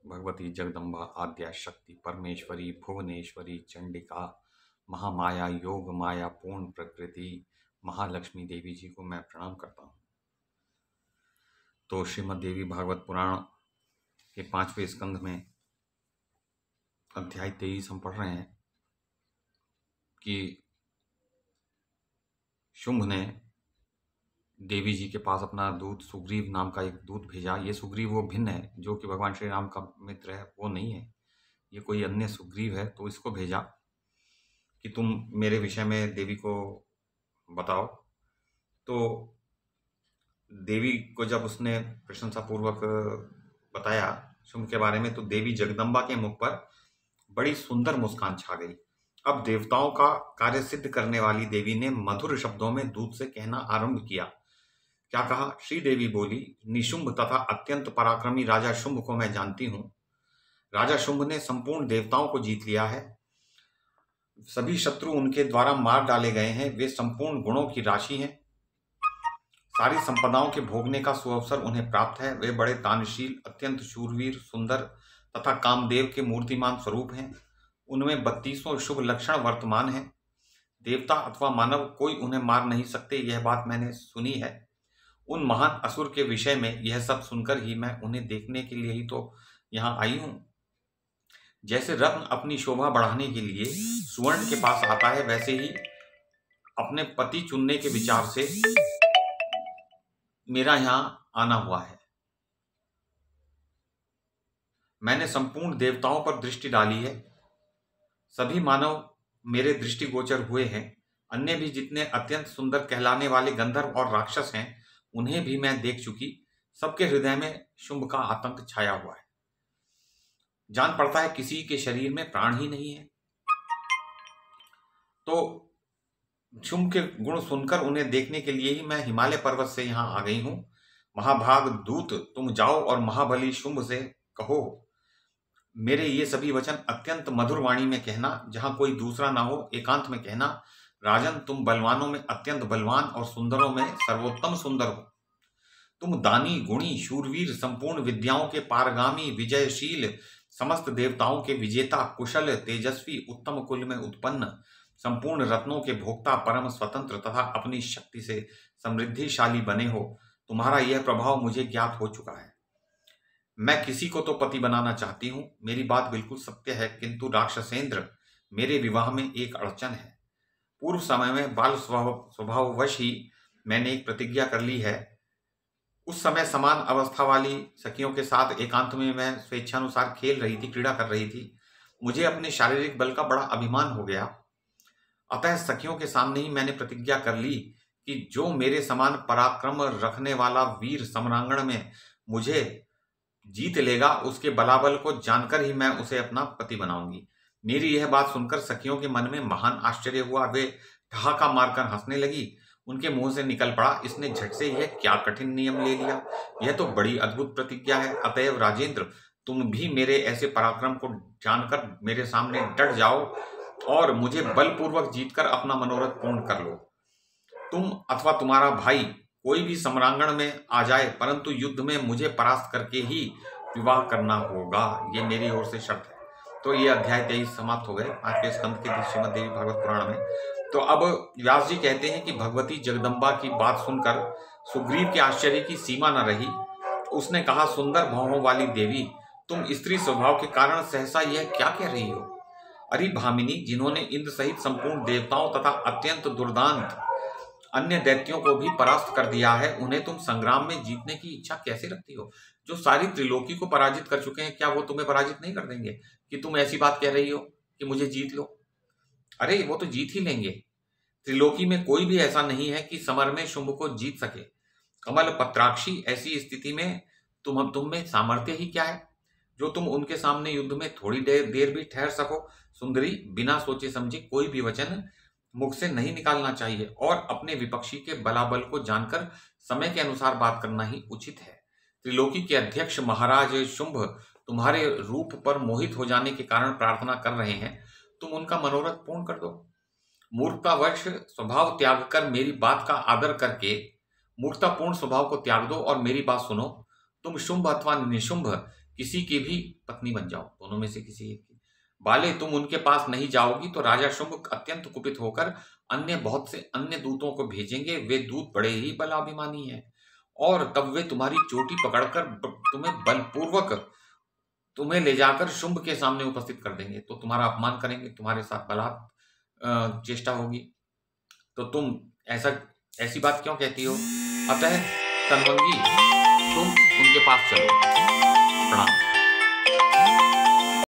भगवती जगदम्बा आद्या शक्ति परमेश्वरी भुवनेश्वरी चंडिका महामाया योग माया पूर्ण प्रकृति महालक्ष्मी देवी जी को मैं प्रणाम करता हूँ। तो श्रीमद् देवी भागवत पुराण के 5वें स्कंध में अध्याय 23 हम पढ़ रहे हैं कि शुंभ ने देवी जी के पास अपना दूत सुग्रीव नाम का एक दूत भेजा। ये सुग्रीव वो भिन्न है जो कि भगवान श्री राम का मित्र है, वो नहीं है, ये कोई अन्य सुग्रीव है। तो इसको भेजा कि तुम मेरे विषय में देवी को बताओ। तो देवी को जब उसने प्रशंसापूर्वक बताया शुंभ के बारे में, तो देवी जगदम्बा के मुख पर बड़ी सुंदर मुस्कान छा गई। अब देवताओं का कार्य सिद्ध करने वाली देवी ने मधुर शब्दों में दूत से कहना आरंभ किया। क्या कहा? श्री देवी बोली, निशुंभ तथा अत्यंत पराक्रमी राजा शुंभ को मैं जानती हूं। राजा शुंभ ने संपूर्ण देवताओं को जीत लिया है। सभी शत्रु उनके द्वारा मार डाले गए हैं। वे संपूर्ण गुणों की राशि हैं। सारी संपदाओं के भोगने का सुअवसर उन्हें प्राप्त है। वे बड़े दानशील, अत्यंत शूरवीर, सुंदर तथा कामदेव के मूर्तिमान स्वरूप हैं। उनमें 32 शुभ लक्षण वर्तमान हैं। देवता अथवा मानव कोई उन्हें मार नहीं सकते, यह बात मैंने सुनी है। उन महान असुर के विषय में यह सब सुनकर ही मैं उन्हें देखने के लिए ही तो यहाँ आई हूं। जैसे रत्न अपनी शोभा बढ़ाने के लिए सुवर्ण के पास आता है, वैसे ही अपने पति चुनने के विचार से मेरा यहाँ आना हुआ है। मैंने संपूर्ण देवताओं पर दृष्टि डाली है। सभी मानव मेरे दृष्टिगोचर हुए हैं। अन्य भी जितने अत्यंत सुंदर कहलाने वाले गंधर्व और राक्षस हैं, उन्हें भी मैं देख चुकी। सबके हृदय में शुंभ का आतंक छाया हुआ है। जान पड़ता है किसी के शरीर में प्राण ही नहीं है। तो शुंभ के गुण सुनकर उन्हें देखने के लिए ही मैं हिमालय पर्वत से यहां आ गई हूं। महाभाग दूत, तुम जाओ और महाबली शुंभ से कहो, मेरे ये सभी वचन अत्यंत मधुर वाणी में कहना, जहां कोई दूसरा ना हो। एकांत में कहना, राजन तुम बलवानों में अत्यंत बलवान और सुंदरों में सर्वोत्तम सुंदर हो। तुम दानी, गुणी, शूरवीर, संपूर्ण विद्याओं के पारगामी, विजयशील, समस्त देवताओं के विजेता, कुशल, तेजस्वी, उत्तम कुल में उत्पन्न, संपूर्ण रत्नों के भोक्ता, परम स्वतंत्र तथा अपनी शक्ति से समृद्धिशाली बने हो। तुम्हारा यह प्रभाव मुझे ज्ञात हो चुका है। मैं किसी को तो पति बनाना चाहती हूं, मेरी बात बिल्कुल सत्य है, किंतु राक्षसेंद्र, मेरे विवाह में एक अड़चन है। पूर्व समय में बाल स्वभाववश ही मैंने एक प्रतिज्ञा कर ली है। उस समय समान अवस्था वाली सखियों के साथ एकांत में मैं स्वेच्छानुसार खेल रही थी, क्रीड़ा कर रही थी। मुझे अपने शारीरिक बल का बड़ा अभिमान हो गया। अतः सखियों के सामने ही मैंने प्रतिज्ञा कर ली कि जो मेरे समान पराक्रम रखने वाला वीर सम्रांगण में मुझे जीत लेगा, उसके बलाबल को जानकर ही मैं उसे अपना पति बनाऊंगी। मेरी यह बात सुनकर सखियों के मन में महान आश्चर्य हुआ। वे ठहाका मारकर हंसने लगी। उनके मुंह से निकल पड़ा, इसने झट से यह क्या कठिन नियम ले लिया। यह तो बड़ी अद्भुत प्रतिज्ञा है। अतएव राजेंद्र, तुम भी मेरे ऐसे पराक्रम को जानकर मेरे सामने डट जाओ और मुझे बलपूर्वक जीतकर अपना मनोरथ पूर्ण कर लो। तुम अथवा तुम्हारा भाई कोई भी सम्रांगण में आ जाए, परंतु युद्ध में मुझे परास्त करके ही विवाह करना होगा। ये मेरी ओर से शर्त है। तो ये अध्याय 23 समाप्त हो गए 5वें स्कंद के श्रीमद् देवी भागवत पुराण में। तो अब व्यास जी कहते हैं कि भगवती जगदम्बा की बात सुनकर सुग्रीव के आश्चर्य की सीमा न रही। उसने कहा, सुंदर भौहों वाली देवी, तुम स्त्री स्वभाव के कारण सहसा यह क्या कह रही हो? अरे भामिनी, जिन्होंने इंद्र सहित संपूर्ण देवताओं तथा अत्यंत दुर्दांत अन्य दैत्यों को भी परास्त कर दिया है, उन्हें तुम संग्राम में जीतने की इच्छा कैसे रखती हो? जो सारी त्रिलोकी को पराजित कर चुके हैं, क्या वो तुम्हें पराजित नहीं कर देंगे कि तुम ऐसी बात कह रही हो कि मुझे जीत लो? अरे वो तो जीत ही लेंगे। त्रिलोकी में कोई भी ऐसा नहीं है कि समर में शुंभ को जीत सके। कमल पत्राक्षी, ऐसी स्थिति में तुम में सामर्थ्य ही क्या है जो तुम उनके सामने युद्ध में थोड़ी देर भी ठहर सको? सुंदरी, बिना सोचे समझे कोई भी वचन मुख से नहीं निकालना चाहिए और अपने विपक्षी के बलाबल को जानकर समय के अनुसार बात करना ही उचित है। त्रिलोकी के अध्यक्ष महाराज शुंभ तुम्हारे रूप पर मोहित हो जाने के कारण प्रार्थना कर रहे हैं। तुम उनका मनोरथ पूर्ण कर दो। मूर्खतावश स्वभाव त्याग कर मेरी बात का आदर करके मूर्खतापूर्ण स्वभाव को त्याग दो और मेरी बात सुनो। तुम शुंभ अथवा निशुंभ किसी की भी पत्नी बन जाओ, दोनों में से किसी एक की। बाले, तुम उनके पास नहीं जाओगी तो राजा शुंभ अत्यंत कुपित होकर बहुत से अन्य दूतों को भेजेंगे। वे दूत बड़े ही बलाभिमानी हैं और तब वे तुम्हारी चोटी पकड़कर तुम्हें बलपूर्वक तुम्हें ले जाकर शुंभ के सामने उपस्थित कर देंगे। तो तुम्हारा अपमान करेंगे, तुम्हारे साथ चेष्टा होगी। तो तुम ऐसी बात क्यों कहती हो? अतः तनवंगी, तुम उनके पास चलो। प्रणाम।